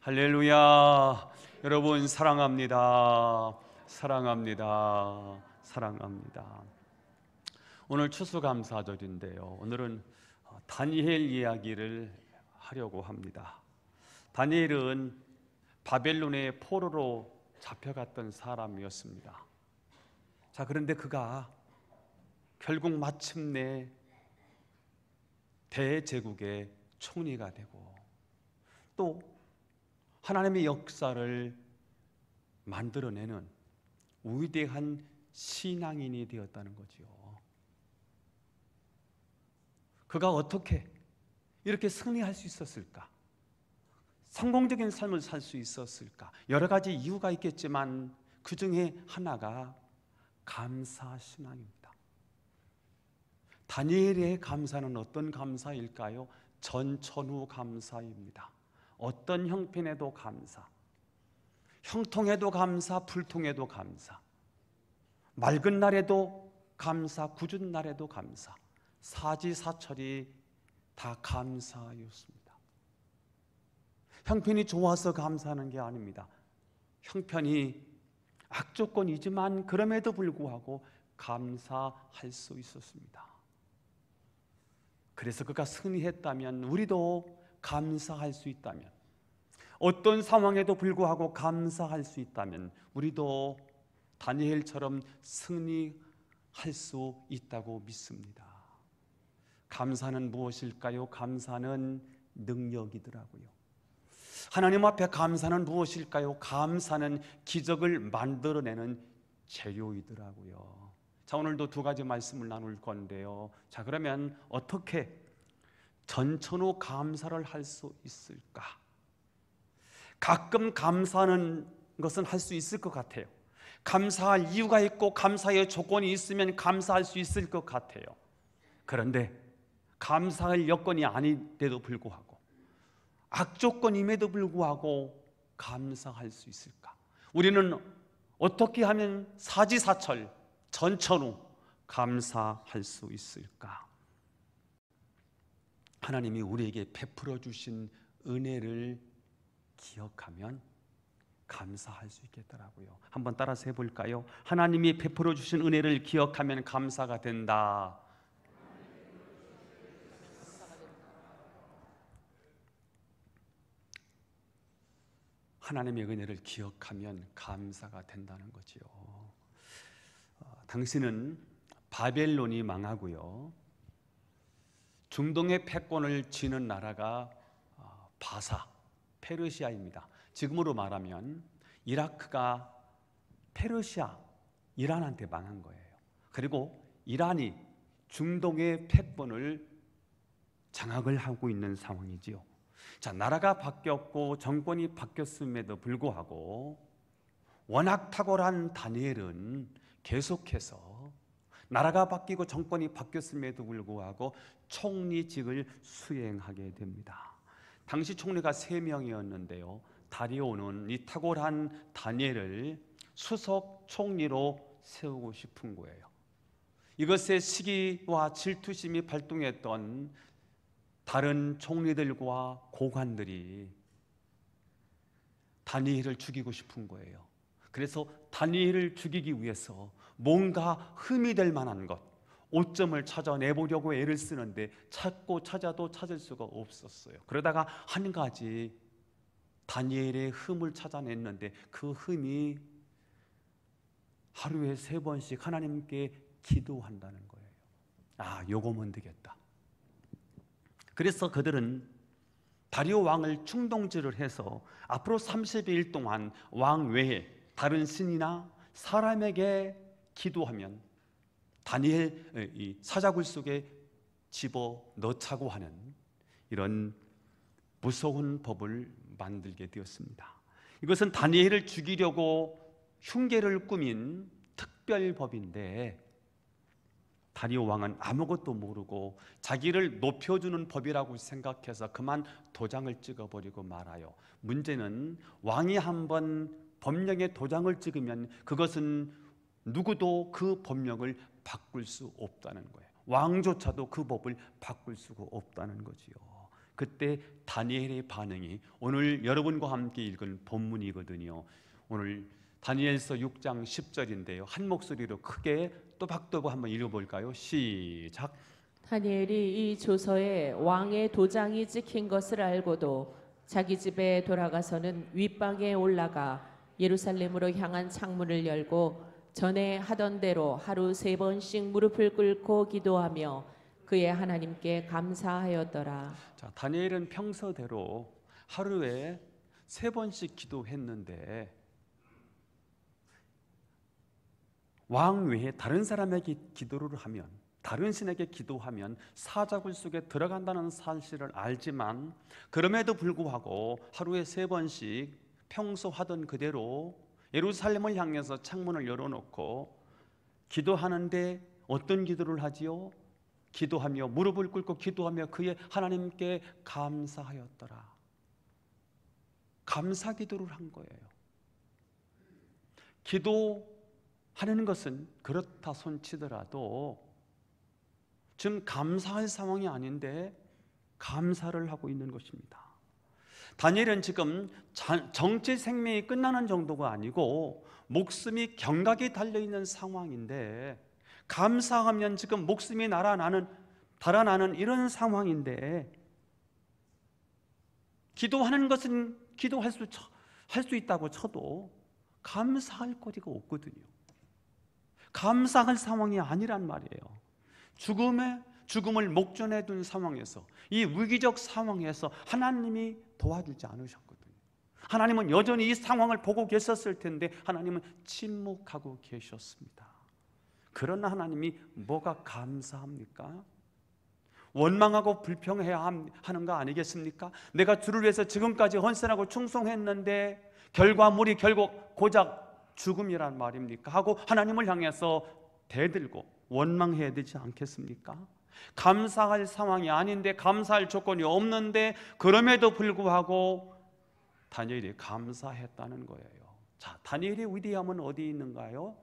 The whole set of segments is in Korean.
할렐루야. 여러분 사랑합니다. 사랑합니다. 사랑합니다. 오늘 추수감사절인데요. 오늘은 다니엘 이야기를 하려고 합니다. 다니엘은 바벨론의 포로로 잡혀갔던 사람이었습니다. 자, 그런데 그가 결국 마침내 대제국의 총리가 되고 또 하나님의 역사를 만들어내는 위대한 신앙인이 되었다는 거지요. 그가 어떻게 이렇게 승리할 수 있었을까? 성공적인 삶을 살 수 있었을까? 여러 가지 이유가 있겠지만 그 중에 하나가 감사신앙입니다. 다니엘의 감사는 어떤 감사일까요? 전천후 감사입니다. 어떤 형편에도 감사, 형통에도 감사, 불통에도 감사, 맑은 날에도 감사, 궂은 날에도 감사, 사지사철이 다 감사였습니다. 형편이 좋아서 감사하는 게 아닙니다. 형편이 악조건이지만 그럼에도 불구하고 감사할 수 있었습니다. 그래서 그가 승리했다면 우리도 감사할 수 있다면, 어떤 상황에도 불구하고 감사할 수 있다면 우리도 다니엘처럼 승리할 수 있다고 믿습니다. 감사는 무엇일까요? 감사는 능력이더라고요. 하나님 앞에 감사는 무엇일까요? 감사는 기적을 만들어내는 재료이더라고요. 자, 오늘도 두 가지 말씀을 나눌 건데요. 자, 그러면 어떻게 전천후 감사를 할 수 있을까? 가끔 감사하는 것은 할 수 있을 것 같아요. 감사할 이유가 있고 감사의 조건이 있으면 감사할 수 있을 것 같아요. 그런데 감사할 여건이 아닌데도 불구하고, 악조건임에도 불구하고 감사할 수 있을까? 우리는 어떻게 하면 사지사철, 전천후 감사할 수 있을까? 하나님이 우리에게 베풀어 주신 은혜를 기억하면 감사할 수 있겠더라고요. 한번 따라서 해볼까요? 하나님이 베풀어 주신 은혜를 기억하면 감사가 된다. 하나님의 은혜를 기억하면 감사가 된다는 거지요. 당신은 바벨론이 망하고요, 중동의 패권을 쥐는 나라가 바사, 페르시아입니다. 지금으로 말하면 이라크가 페르시아, 이란한테 망한 거예요. 그리고 이란이 중동의 패권을 장악을 하고 있는 상황이지요. 자, 나라가 바뀌었고 정권이 바뀌었음에도 불구하고 워낙 탁월한 다니엘은 계속해서 나라가 바뀌고 정권이 바뀌었음에도 불구하고 총리직을 수행하게 됩니다. 당시 총리가 3명이었는데요. 다리오는 이 탁월한 다니엘을 수석 총리로 세우고 싶은 거예요. 이것에 시기와 질투심이 발동했던 다른 총리들과 고관들이 다니엘을 죽이고 싶은 거예요. 그래서 다니엘을 죽이기 위해서 뭔가 흠이 될 만한 것, 오점을 찾아내보려고 애를 쓰는데 찾고 찾아도 찾을 수가 없었어요. 그러다가 한 가지 다니엘의 흠을 찾아냈는데 그 흠이 하루에 3번씩 하나님께 기도한다는 거예요. 아, 요거면 되겠다. 그래서 그들은 다리오 왕을 충동질을 해서 앞으로 30일 동안 왕 외에 다른 신이나 사람에게 기도하면 다니엘 이 사자굴 속에 집어 넣자고 하는 이런 무서운 법을 만들게 되었습니다. 이것은 다니엘을 죽이려고 흉계를 꾸민 특별법인데, 다리오 왕은 아무것도 모르고 자기를 높여주는 법이라고 생각해서 그만 도장을 찍어버리고 말아요. 문제는 왕이 한번 법령에 도장을 찍으면 그것은 누구도 그 법령을 바꿀 수 없다는 거예요. 왕조차도 그 법을 바꿀 수가 없다는 거지요. 그때 다니엘의 반응이 오늘 여러분과 함께 읽은 본문이거든요. 오늘 다니엘서 6장 10절인데요. 한 목소리로 크게 또박또박 한번 읽어볼까요? 시작. 다니엘이 이 조서에 왕의 도장이 찍힌 것을 알고도 자기 집에 돌아가서는 윗방에 올라가 예루살렘으로 향한 창문을 열고 전에 하던 대로 하루 3번씩 무릎을 꿇고 기도하며 그의 하나님께 감사하였더라. 자, 다니엘은 평소대로 하루에 3번씩 기도했는데 왕 외에 다른 사람에게 기도를 하면, 다른 신에게 기도하면 사자굴 속에 들어간다는 사실을 알지만 그럼에도 불구하고 하루에 3번씩 평소 하던 그대로 예루살렘을 향해서 창문을 열어놓고 기도하는데 어떤 기도를 하지요? 기도하며 무릎을 꿇고 기도하며 그의 하나님께 감사하였더라. 감사 기도를 한 거예요. 기도하는 것은 그렇다 손치더라도 지금 감사할 상황이 아닌데 감사를 하고 있는 것입니다. 다니엘은 지금 정치 생명이 끝나는 정도가 아니고 목숨이 경각이 달려있는 상황인데, 감사하면 지금 목숨이 달아나는 이런 상황인데, 기도하는 것은 기도할 수 있다고 쳐도 감사할 거리가 없거든요. 감사할 상황이 아니란 말이에요. 죽음을 목전에 둔 상황에서, 이 위기적 상황에서 하나님이 도와주지 않으셨거든요. 하나님은 여전히 이 상황을 보고 계셨을 텐데 하나님은 침묵하고 계셨습니다. 그러나 하나님이 뭐가 감사합니까? 원망하고 불평해야 하는 거 아니겠습니까? 내가 주를 위해서 지금까지 헌신하고 충성했는데 결과물이 결국 고작 죽음이란 말입니까? 하고 하나님을 향해서 대들고 원망해야 되지 않겠습니까? 감사할 상황이 아닌데, 감사할 조건이 없는데 그럼에도 불구하고 다니엘이 감사했다는 거예요. 자, 다니엘의 위대함은 어디 있는가요?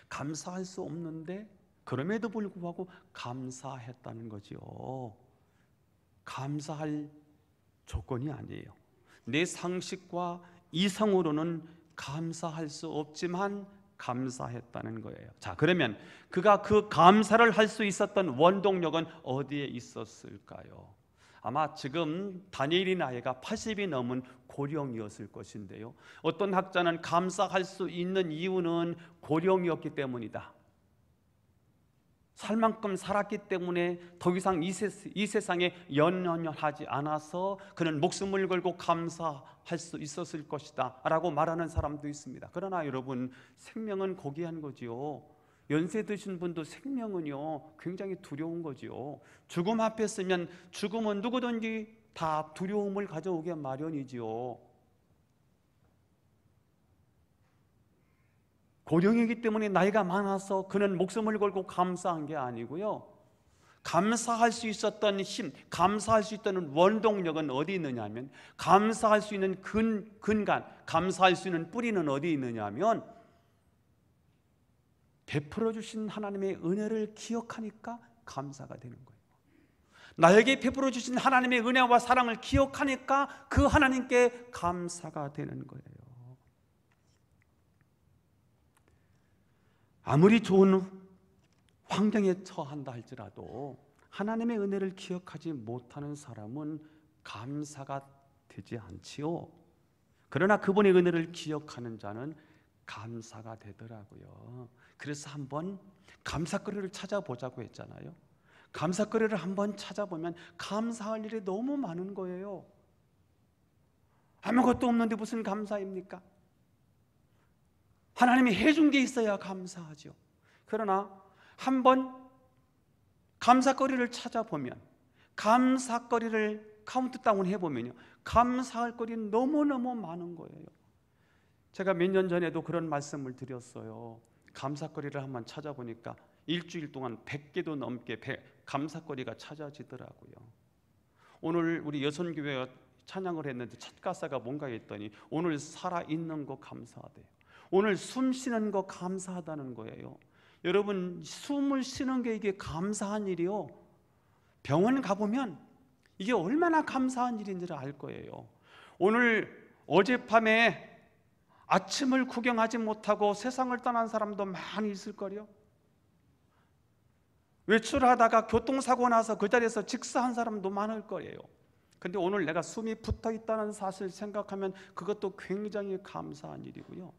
감사할 수 없는데 그럼에도 불구하고 감사했다는 거지요. 감사할 조건이 아니에요. 내 상식과 이성으로는 감사할 수 없지만 감사했다는 거예요. 자, 그러면 그가 그 감사를 할 수 있었던 원동력은 어디에 있었을까요? 아마 지금 다니엘의 나이가 80이 넘은 고령이었을 것인데요, 어떤 학자는 감사할 수 있는 이유는 고령이었기 때문이다. 살 만큼 살았기 때문에 더 이상 이 세상에 연연하지 않아서 그는 목숨을 걸고 감사할 수 있었을 것이다 라고 말하는 사람도 있습니다. 그러나 여러분, 생명은 고귀한 거지요. 연세 드신 분도 생명은요 굉장히 두려운 거지요. 죽음 앞에 서면 죽음은 누구든지 다 두려움을 가져오게 마련이지요. 고령이기 때문에 나이가 많아서 그는 목숨을 걸고 감사한 게 아니고요, 감사할 수 있었던 힘, 감사할 수 있던 원동력은 어디 있느냐 하면, 감사할 수 있는 근간, 감사할 수 있는 뿌리는 어디 있느냐 하면 베풀어 주신 하나님의 은혜를 기억하니까 감사가 되는 거예요. 나에게 베풀어 주신 하나님의 은혜와 사랑을 기억하니까 그 하나님께 감사가 되는 거예요. 아무리 좋은 환경에 처한다 할지라도 하나님의 은혜를 기억하지 못하는 사람은 감사가 되지 않지요. 그러나 그분의 은혜를 기억하는 자는 감사가 되더라고요. 그래서 한번 감사거리를 찾아보자고 했잖아요. 감사거리를 한번 찾아보면 감사할 일이 너무 많은 거예요. 아무것도 없는데 무슨 감사입니까? 하나님이 해준 게 있어야 감사하죠. 그러나 한번 감사거리를 찾아보면, 감사거리를 카운트다운 해보면요, 감사할 거리는 너무너무 많은 거예요. 제가 몇 년 전에도 그런 말씀을 드렸어요. 감사거리를 한번 찾아보니까 일주일 동안 100개도 넘게 감사거리가 찾아지더라고요. 오늘 우리 여선교회가 찬양을 했는데 첫 가사가 뭔가 했더니 오늘 살아있는 거 감사하대요. 오늘 숨 쉬는 거 감사하다는 거예요. 여러분, 숨을 쉬는 게 이게 감사한 일이요. 병원 가보면 이게 얼마나 감사한 일인지를 알 거예요. 오늘 어젯밤에 아침을 구경하지 못하고 세상을 떠난 사람도 많이 있을 거요. 외출하다가 교통사고 나서 그 자리에서 직사한 사람도 많을 거예요. 근데 오늘 내가 숨이 붙어 있다는 사실 생각하면 그것도 굉장히 감사한 일이고요.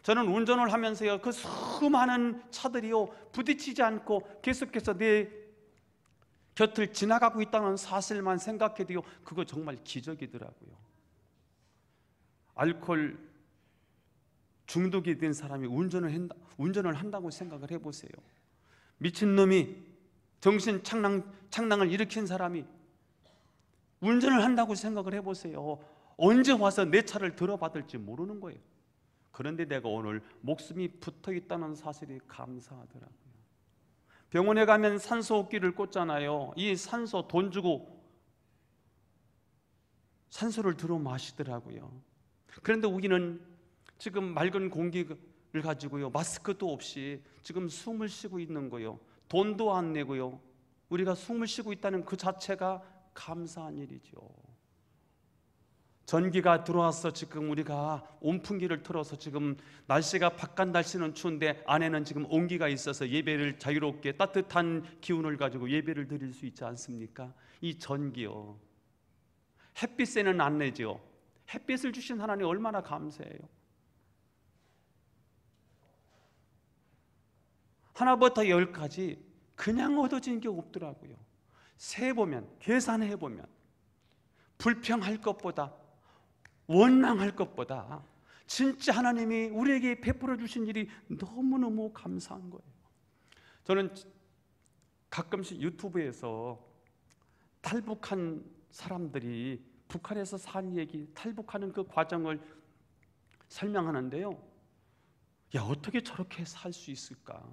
저는 운전을 하면서요, 그 수많은 차들이요 부딪히지 않고 계속해서 내 곁을 지나가고 있다는 사실만 생각해도요, 그거 정말 기적이더라고요. 알코올 중독이 된 사람이 운전을 한다고 생각을 해보세요. 미친놈이 정신 착랑을 일으킨 사람이 운전을 한다고 생각을 해보세요. 언제 와서 내 차를 들어받을지 모르는 거예요. 그런데 내가 오늘 목숨이 붙어 있다는 사실이 감사하더라고요. 병원에 가면 산소호흡기를 꽂잖아요. 이 산소 돈 주고 산소를 들어 마시더라고요. 그런데 우리는 지금 맑은 공기를 가지고요, 마스크도 없이 지금 숨을 쉬고 있는 거예요. 돈도 안 내고요. 우리가 숨을 쉬고 있다는 그 자체가 감사한 일이죠. 전기가 들어와서 지금 우리가 온풍기를 틀어서 지금 날씨가 바깥 날씨는 추운데 안에는 지금 온기가 있어서 예배를 자유롭게 따뜻한 기운을 가지고 예배를 드릴 수 있지 않습니까? 이 전기요, 햇빛에는 안 내죠. 햇빛을 주신 하나님 얼마나 감사해요. 하나부터 10까지 그냥 얻어진 게 없더라고요. 세보면, 계산해보면 불평할 것보다, 원망할 것보다 진짜 하나님이 우리에게 베풀어 주신 일이 너무너무 감사한 거예요. 저는 가끔씩 유튜브에서 탈북한 사람들이 북한에서 산 얘기, 탈북하는 그 과정을 설명하는데요, 야, 어떻게 저렇게 살 수 있을까?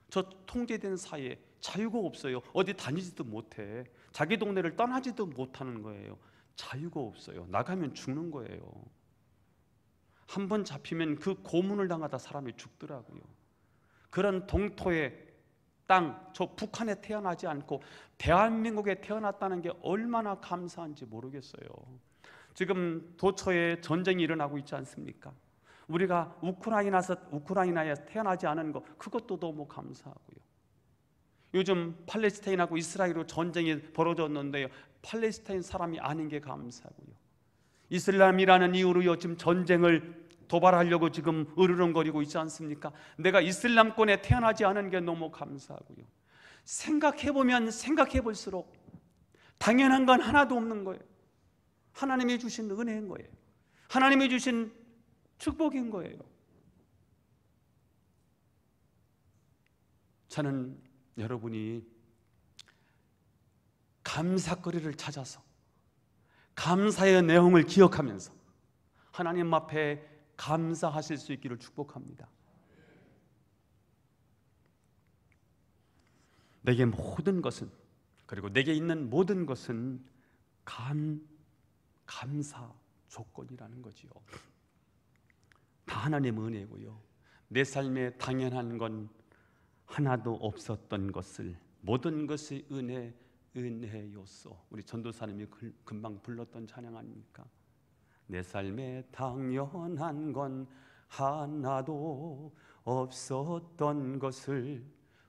저 통제된 사회에 자유가 없어요. 어디 다니지도 못해. 자기 동네를 떠나지도 못하는 거예요. 자유가 없어요. 나가면 죽는 거예요. 한 번 잡히면 그 고문을 당하다 사람이 죽더라고요. 그런 동토의 땅, 저 북한에 태어나지 않고 대한민국에 태어났다는 게 얼마나 감사한지 모르겠어요. 지금 도처에 전쟁이 일어나고 있지 않습니까? 우리가 우크라이나에 태어나지 않은 것, 그것도 너무 감사하고요. 요즘 팔레스타인하고 이스라엘로 전쟁이 벌어졌는데요, 팔레스타인 사람이 아닌 게 감사하고요. 이슬람이라는 이유로 지금 전쟁을 도발하려고 지금 으르렁거리고 있지 않습니까? 내가 이슬람권에 태어나지 않은 게 너무 감사하고요. 생각해보면 생각해볼수록 당연한 건 하나도 없는 거예요. 하나님이 주신 은혜인 거예요. 하나님이 주신 축복인 거예요. 저는 여러분이 감사거리를 찾아서 감사의 내용을 기억하면서 하나님 앞에 감사하실 수 있기를 축복합니다. 내게 모든 것은, 그리고 내게 있는 모든 것은 감사 조건이라는 거지요. 다 하나님의 은혜고요. 내 삶에 당연한 건 하나도 없었던 것을 모든 것이 은혜였소. 우리 전도사님이 금방 불렀던 찬양 아닙니까? 내 삶에 당연한 건 하나도 없었던 것을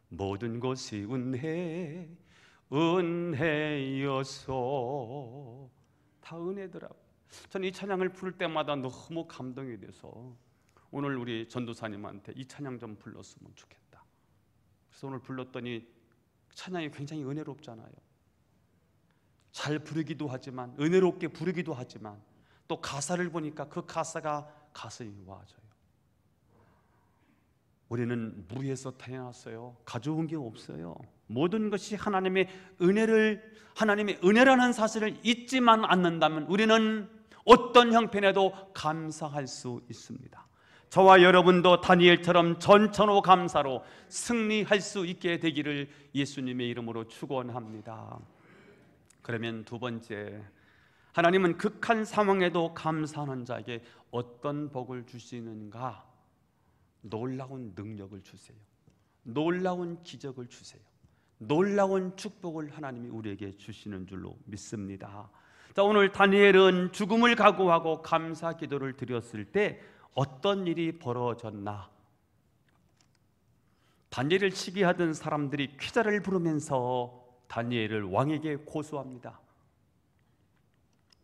모든 것이 은혜였소. 다 은혜더라고요. 저는 이 찬양을 부를 때마다 너무 감동이 돼서 오늘 우리 전도사님한테 이 찬양 좀 불렀으면 좋겠다. 그래서 오늘 불렀더니 찬양이 굉장히 은혜롭잖아요. 잘 부르기도 하지만, 은혜롭게 부르기도 하지만, 또 가사를 보니까 그 가사가 가슴이 와져요. 우리는 무리에서 태어났어요. 가져온 게 없어요. 모든 것이 하나님의 은혜라는 사실을 잊지만 않는다면 우리는 어떤 형편에도 감사할 수 있습니다. 저와 여러분도 다니엘처럼 전천후 감사로 승리할 수 있게 되기를 예수님의 이름으로 축원합니다. 그러면 두 번째, 하나님은 극한 상황에도 감사하는 자에게 어떤 복을 주시는가? 놀라운 능력을 주세요. 놀라운 기적을 주세요. 놀라운 축복을 하나님이 우리에게 주시는 줄로 믿습니다. 자, 오늘 다니엘은 죽음을 각오하고 감사 기도를 드렸을 때 어떤 일이 벌어졌나? 다니엘을 치게 하던 사람들이 쾌자를 부르면서 다니엘을 왕에게 고소합니다.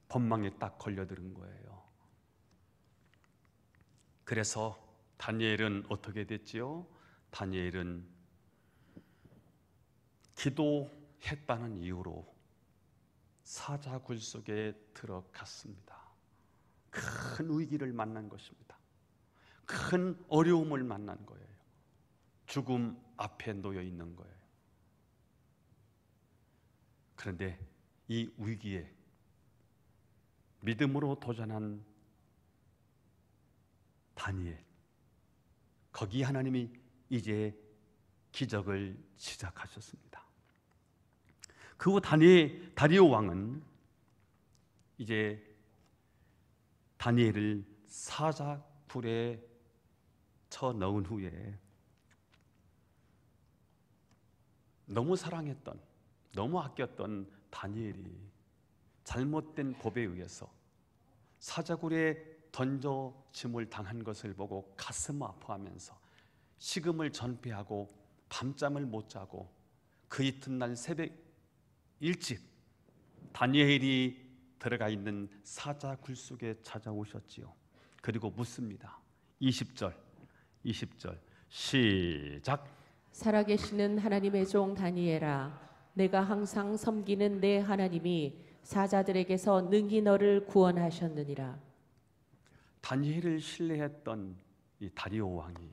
법망에 딱 걸려드는 거예요. 그래서 다니엘은 어떻게 됐지요? 다니엘은 기도했다는 이유로 사자굴 속에 들어갔습니다. 큰 위기를 만난 것입니다. 큰 어려움을 만난 거예요. 죽음 앞에 놓여 있는 거예요. 그런데 이 위기에 믿음으로 도전한 다니엘, 거기 하나님이 이제 기적을 시작하셨습니다. 그 후 다리오 왕은 이제 다니엘을 사자굴에 쳐 넣은 후에 너무 사랑했던, 너무 아꼈던 다니엘이 잘못된 법에 의해서 사자굴에 던져짐을 당한 것을 보고 가슴 아파하면서 식음을 전폐하고 밤잠을 못 자고 그 이튿날 새벽 일찍 다니엘이 들어가 있는 사자굴 속에 찾아오셨지요. 그리고 묻습니다. 20절 시작. 살아계시는 하나님의 종 다니엘아, 내가 항상 섬기는 내 하나님이 사자들에게서 능히 너를 구원하셨느니라. 다니엘을 신뢰했던 이 다리오 왕이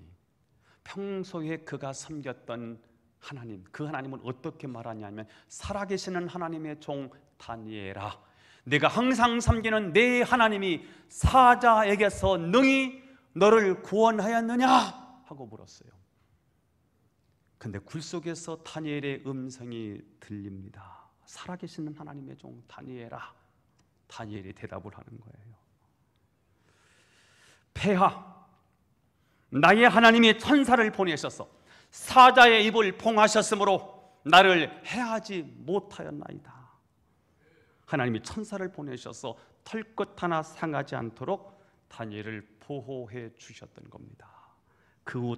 평소에 그가 섬겼던 하나님, 그 하나님은 어떻게 말하냐면 살아계시는 하나님의 종 다니엘아, 내가 항상 섬기는 내 하나님이 사자에게서 능히 너를 구원하였느냐 하고 물었어요. 근데 굴 속에서 다니엘의 음성이 들립니다. 살아계시는 하나님의 종 다니엘아. 다니엘이 대답을 하는 거예요. 폐하, 나의 하나님이 천사를 보내셔서 사자의 입을 봉하셨으므로 나를 해하지 못하였나이다. 하나님이 천사를 보내셔서 털끝 하나 상하지 않도록 다니엘을 보호해 주셨던 겁니다. 그 후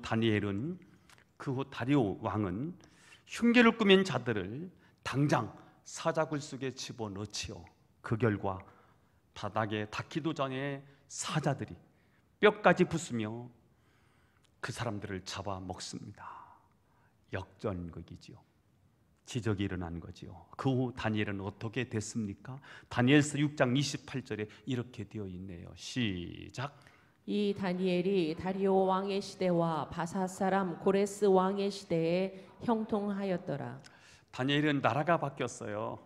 다리오 왕은 흉계를 꾸민 자들을 당장 사자굴 속에 집어넣지요. 그 결과 바닥에 닿기도 전에 사자들이 뼈까지 부수며 그 사람들을 잡아먹습니다. 역전극이지요. 기적이 일어난 거지요. 그 후 다니엘은 어떻게 됐습니까? 다니엘서 6장 28절에 이렇게 되어 있네요. 시작. 이 다니엘이 다리오 왕의 시대와 바사 사람 고레스 왕의 시대에 형통하였더라. 다니엘은 나라가 바뀌었어요.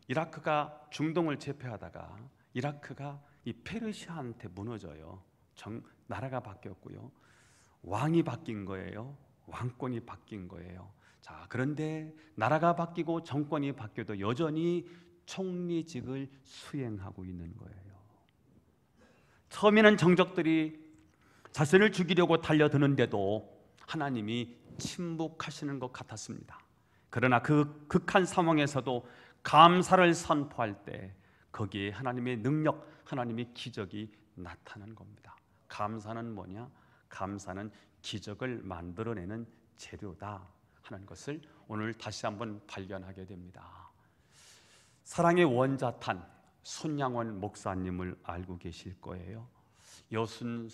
이라크가 중동을 제패하다가 이라크가 이 페르시아한테 무너져요. 나라가 바뀌었고요. 왕이 바뀐 거예요. 왕권이 바뀐 거예요. 자, 그런데 나라가 바뀌고 정권이 바뀌어도 여전히 총리직을 수행하고 있는 거예요. 처음에는 정적들이 자신을 죽이려고 달려드는데도 하나님이 침묵하시는 것 같았습니다. 그러나 그 극한 상황에서도 감사를 선포할 때 거기에 하나님의 능력, 하나님의 기적이 나타나는 겁니다. 감사는 뭐냐? 감사는 기적을 만들어내는 재료다 하는 것을 오늘 다시 한번 발견하게 됩니다. 사랑의 원자탄 손양원 목사님을 알고 계실 거예요. 여순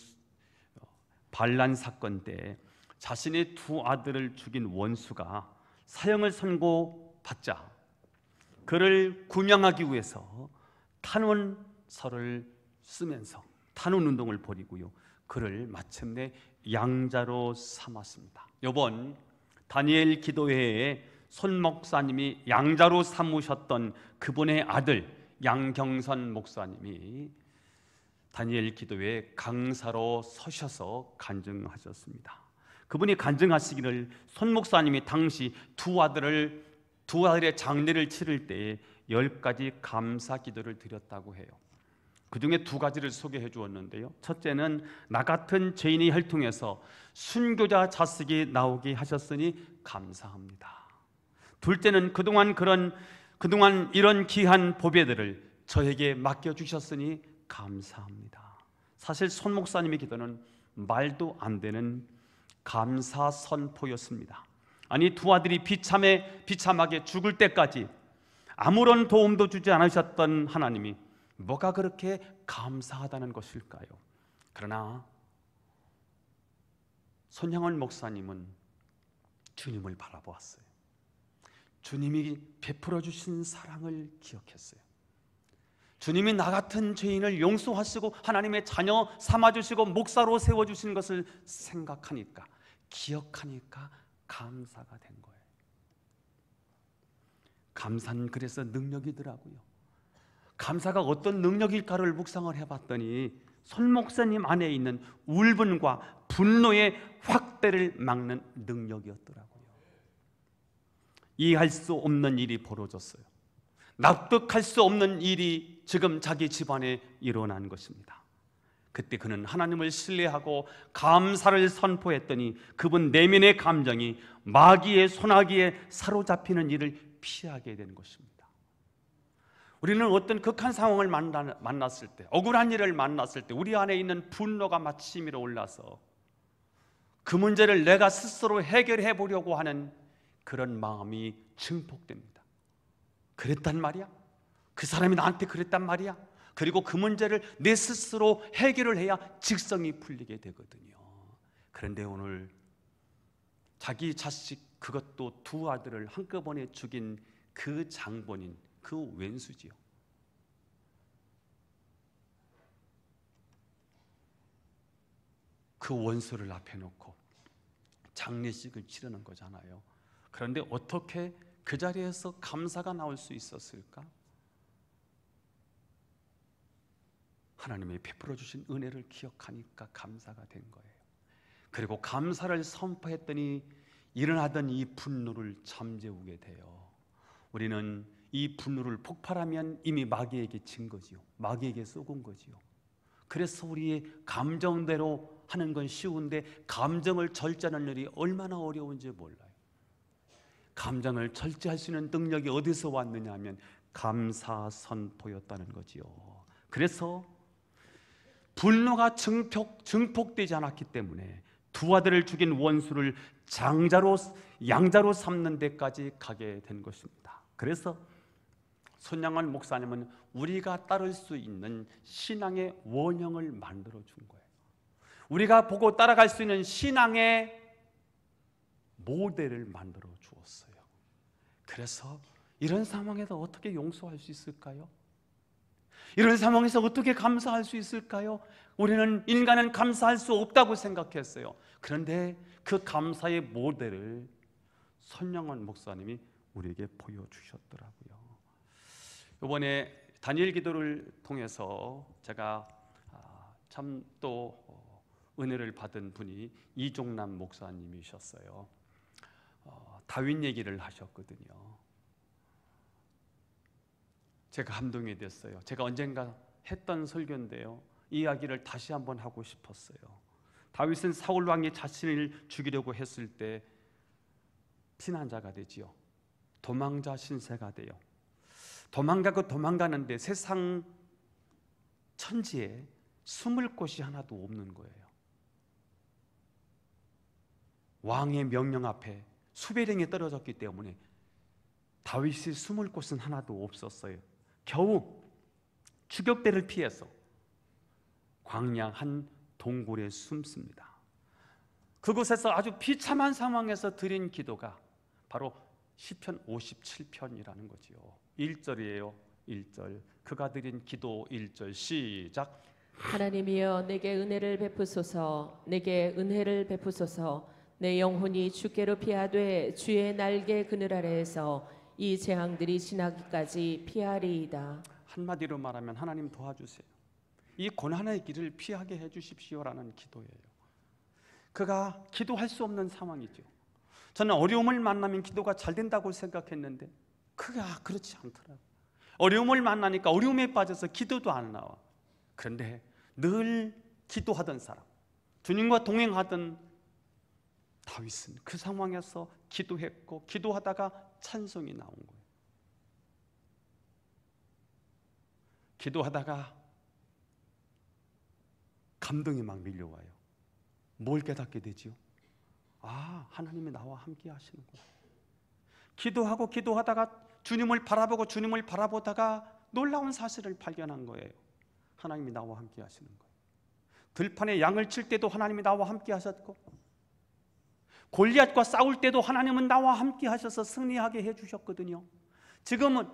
반란 사건 때 자신의 두 아들을 죽인 원수가 사형을 선고받자 그를 구명하기 위해서 탄원서를 쓰면서 탄원 운동을 벌이고요. 그를 마침내 양자로 삼았습니다. 이번 다니엘 기도회에 손 목사님이 양자로 삼으셨던 그분의 아들 양경선 목사님이 다니엘 기도회에 강사로 서셔서 간증하셨습니다. 그분이 간증하시기를 손 목사님이 당시 두 아들의 장례를 치를 때에 10가지 감사 기도를 드렸다고 해요. 그 중에 두 가지를 소개해 주었는데요. 첫째는 나 같은 죄인의 혈통에서 순교자 자식이 나오게 하셨으니 감사합니다. 둘째는 그동안 이런 귀한 보배들을 저에게 맡겨주셨으니 감사합니다. 사실 손 목사님의 기도는 말도 안 되는 감사 선포였습니다. 아니, 두 아들이 비참하게 죽을 때까지 아무런 도움도 주지 않으셨던 하나님이 뭐가 그렇게 감사하다는 것일까요? 그러나 손향원 목사님은 주님을 바라보았어요. 주님이 베풀어 주신 사랑을 기억했어요. 주님이 나 같은 죄인을 용서하시고 하나님의 자녀 삼아주시고 목사로 세워주신 것을 생각하니까, 기억하니까 감사가 된 거예요. 감사는 그래서 능력이더라고요. 감사가 어떤 능력일까를 묵상을 해봤더니 손 목사님 안에 있는 울분과 분노의 확대를 막는 능력이었더라고요. 이해할 수 없는 일이 벌어졌어요. 납득할 수 없는 일이 지금 자기 집안에 일어난 것입니다. 그때 그는 하나님을 신뢰하고 감사를 선포했더니 그분 내면의 감정이 마귀의 소나기에 사로잡히는 일을 피하게 된 것입니다. 우리는 어떤 극한 상황을 만났을 때, 억울한 일을 만났을 때 우리 안에 있는 분노가 마치 치밀어 올라서 그 문제를 내가 스스로 해결해 보려고 하는 그런 마음이 증폭됩니다. 그랬단 말이야? 그 사람이 나한테 그랬단 말이야? 그리고 그 문제를 내 스스로 해결을 해야 직성이 풀리게 되거든요. 그런데 오늘 자기 자식, 그것도 두 아들을 한꺼번에 죽인 그 장본인, 그 왼수지요. 그 원수를 앞에 놓고 장례식을 치르는 거잖아요. 그런데 어떻게 그 자리에서 감사가 나올 수 있었을까? 하나님이 베풀어 주신 은혜를 기억하니까 감사가 된 거예요. 그리고 감사를 선포했더니 일어나던 이 분노를 잠재우게 돼요. 우리는 이 분노를 폭발하면 이미 마귀에게 진 거지요. 마귀에게 쏘은 거지요. 그래서 우리의 감정대로 하는 건 쉬운데 감정을 절제하는 일이 얼마나 어려운지 몰라요. 감정을 절제할 수 있는 능력이 어디서 왔느냐 하면 감사 선포였다는 거지요. 그래서 분노가 증폭되지 않았기 때문에 두 아들을 죽인 원수를 양자로 삼는 데까지 가게 된 것입니다. 그래서 손양원 목사님은 우리가 따를 수 있는 신앙의 원형을 만들어 준 거예요. 우리가 보고 따라갈 수 있는 신앙의 모델을 만들어 주었어요. 그래서 이런 상황에서 어떻게 용서할 수 있을까요? 이런 상황에서 어떻게 감사할 수 있을까요? 우리는 인간은 감사할 수 없다고 생각했어요. 그런데 그 감사의 모델을 손양원 목사님이 우리에게 보여주셨더라고요. 이번에 다니엘 기도를 통해서 제가 참 또 은혜를 받은 분이 이종남 목사님이셨어요. 다윗 얘기를 하셨거든요. 제가 감동이 됐어요. 제가 언젠가 했던 설교인데요, 이 이야기를 다시 한번 하고 싶었어요. 다윗은 사울 왕이 자신을 죽이려고 했을 때 피난자가 되지요. 도망자 신세가 돼요. 도망가는데 세상 천지에 숨을 곳이 하나도 없는 거예요. 왕의 명령 앞에 수배령이 떨어졌기 때문에 다윗이 숨을 곳은 하나도 없었어요. 겨우 추격대를 피해서 광야 한 동굴에 숨습니다. 그곳에서 아주 비참한 상황에서 드린 기도가 바로 시편 57편이라는 거지요. 1절이에요. 1절. 그가 드린 기도 1절 시작. 하나님이여 내게 은혜를 베푸소서. 내게 은혜를 베푸소서. 내 영혼이 주께로 피하되 주의 날개 그늘 아래에서 이 재앙들이 지나기까지 피하리이다. 한마디로 말하면 하나님 도와주세요. 이 고난의 길을 피하게 해주십시오라는 기도예요. 그가 기도할 수 없는 상황이죠. 저는 어려움을 만나면 기도가 잘 된다고 생각했는데 그게 그렇지 않더라고요. 어려움을 만나니까 어려움에 빠져서 기도도 안 나와. 그런데 늘 기도하던 사람, 주님과 동행하던 다윗은 그 상황에서 기도했고 기도하다가 찬송이 나온 거예요. 기도하다가 감동이 막 밀려와요. 뭘 깨닫게 되지요? 아, 하나님이 나와 함께 하시는구나. 기도하고 기도하다가 주님을 바라보고 주님을 바라보다가 놀라운 사실을 발견한 거예요. 하나님이 나와 함께 하시는 거예요. 들판에 양을 칠 때도 하나님이 나와 함께 하셨고, 골리앗과 싸울 때도 하나님은 나와 함께 하셔서 승리하게 해주셨거든요. 지금은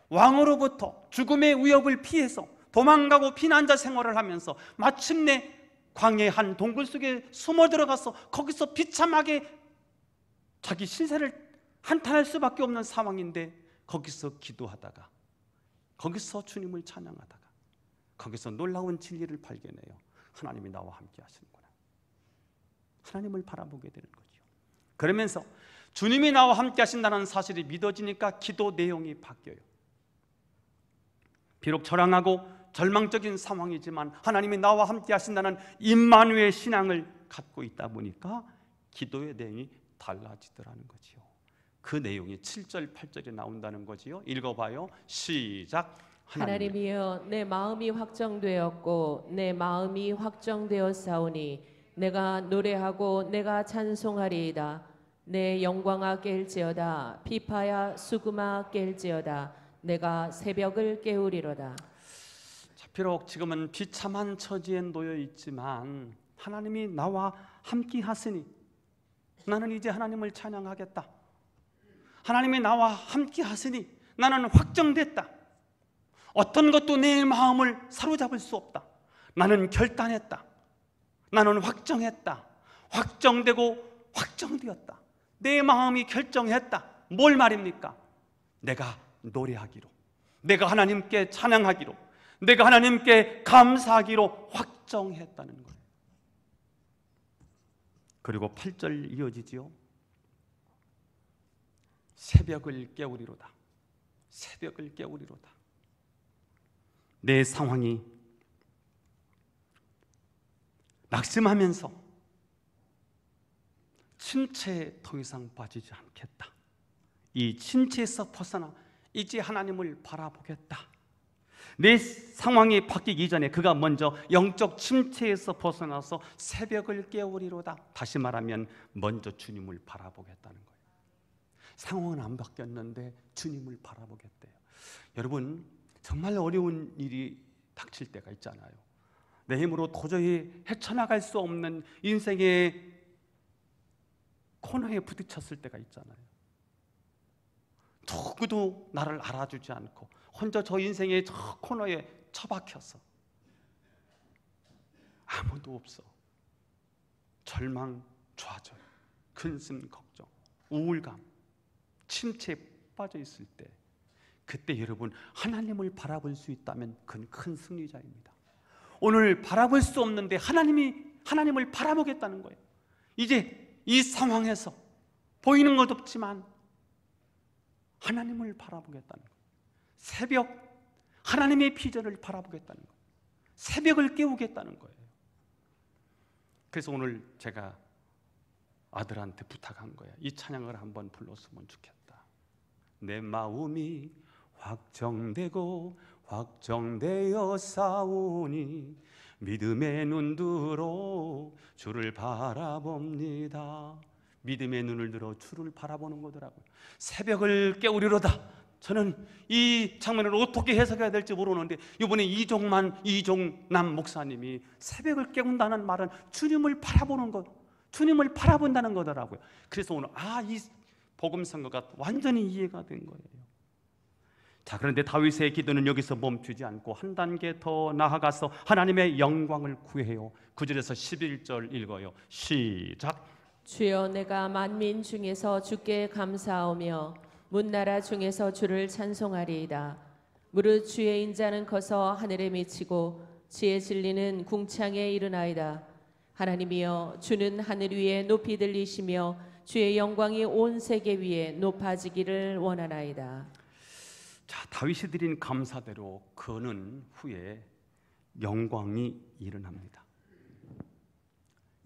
왕으로부터 죽음의 위협을 피해서 도망가고 피난자 생활을 하면서 마침내 광야의 한 동굴 속에 숨어 들어가서 거기서 비참하게 자기 신세를 한탄할 수밖에 없는 상황인데, 거기서 기도하다가, 거기서 주님을 찬양하다가, 거기서 놀라운 진리를 발견해요. 하나님이 나와 함께 하시는구나. 하나님을 바라보게 되는 거죠. 그러면서 주님이 나와 함께 하신다는 사실이 믿어지니까 기도 내용이 바뀌어요. 비록 처량하고 절망적인 상황이지만 하나님이 나와 함께 하신다는 임마누엘 신앙을 갖고 있다 보니까 기도의 내용이 달라지더라는 거지요. 그 내용이 7절, 8절에 나온다는 거지요. 읽어봐요. 시작. 하나님이여, 내 마음이 확정되었고 내 마음이 확정되었사오니 내가 노래하고 내가 찬송하리이다. 내 영광아 깰지어다. 비파야 수금아 깰지어다. 내가 새벽을 깨우리로다. 자, 비록 지금은 비참한 처지에 놓여 있지만 하나님이 나와 함께 하시니 나는 이제 하나님을 찬양하겠다. 하나님이 나와 함께 하시니 나는 확정됐다. 어떤 것도 내 마음을 사로잡을 수 없다. 나는 결단했다. 나는 확정했다. 확정되고 확정되었다. 내 마음이 결정했다. 뭘 말입니까? 내가 노래하기로, 내가 하나님께 찬양하기로, 내가 하나님께 감사하기로 확정했다는 거예요. 그리고 8절 이어지지요. 새벽을 깨우리로다. 새벽을 깨우리로다. 내 상황이 낙심하면서 침체에 더 이상 빠지지 않겠다. 이 침체에서 벗어나 이제 하나님을 바라보겠다. 내 상황이 바뀌기 전에 그가 먼저 영적 침체에서 벗어나서 새벽을 깨우리로다. 다시 말하면 먼저 주님을 바라보겠다는 거예요. 상황은 안 바뀌었는데 주님을 바라보겠대요. 여러분, 정말 어려운 일이 닥칠 때가 있잖아요. 내 힘으로 도저히 헤쳐나갈 수 없는 인생의 코너에 부딪혔을 때가 있잖아요. 누구도 나를 알아주지 않고 혼자 저 인생의 저 코너에 처박혀서 아무도 없어. 절망, 좌절, 근심, 걱정, 우울감, 침체에 빠져 있을 때, 그때 여러분 하나님을 바라볼 수 있다면 그건 큰 승리자입니다. 오늘 바라볼 수 없는데 하나님을 바라보겠다는 거예요. 이제 이 상황에서 보이는 것 없지만 하나님을 바라보겠다는 거예요. 새벽 하나님의 비전을 바라보겠다는 거예요. 새벽을 깨우겠다는 거예요. 그래서 오늘 제가 아들한테 부탁한 거예요. 이 찬양을 한번 불렀으면 좋겠다. 내 마음이 확정되고 확정되어 싸우니 믿음의 눈들어 주를 바라봅니다. 믿음의 눈을 들어 주를 바라보는 거더라고요. 새벽을 깨우리로다. 저는 이 장면을 어떻게 해석해야 될지 모르는데 이번에 이종남 목사님이 새벽을 깨운다는 말은 주님을 바라보는 것, 주님을 바라본다는 거더라고요. 그래서 오늘 이 복음 선거가 완전히 이해가 된 거예요. 자, 그런데 다윗의 기도는 여기서 멈추지 않고 한 단계 더 나아가서 하나님의 영광을 구해요. 9절에서 11절 읽어요. 시작. 주여, 내가 만민 중에서 주께 감사하오며 문나라 중에서 주를 찬송하리이다. 무릇 주의 인자는 커서 하늘에 미치고 지혜 진리는 궁창에 이르나이다. 하나님이여, 주는 하늘 위에 높이 들리시며 주의 영광이 온 세계 위에 높아지기를 원하나이다. 자, 다윗이 드린 감사대로 그는 후에 영광이 일어납니다.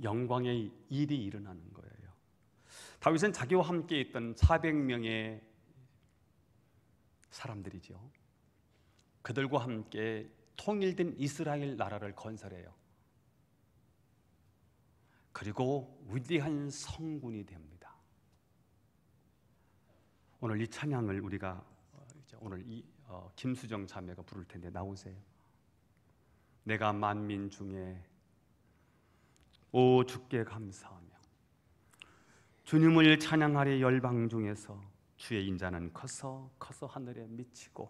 영광의 일이 일어나는 거예요. 다윗은 자기와 함께 있던 400명의 사람들이죠. 그들과 함께 통일된 이스라엘 나라를 건설해요. 그리고 위대한 성군이 됩니다. 오늘 이 찬양을 우리가 오늘 김수정 자매가 부를 텐데 나오세요. 내가 만민 중에 오 주께 감사하며 주님을 찬양하리. 열방 중에서 주의 인자는 커서 하늘에 미치고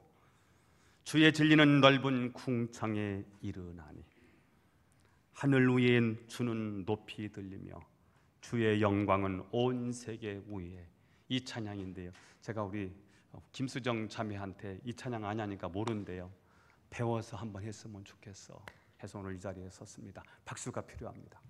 주의 진리는 넓은 궁창에 이르나니 하늘 위엔 주는 높이 들리며 주의 영광은 온 세계 위에. 이 찬양인데요, 제가 우리 김수정 자매한테 이 찬양 아냐니까 모른대요. 배워서 한번 했으면 좋겠어 해서 오늘 이 자리에 섰습니다. 박수가 필요합니다.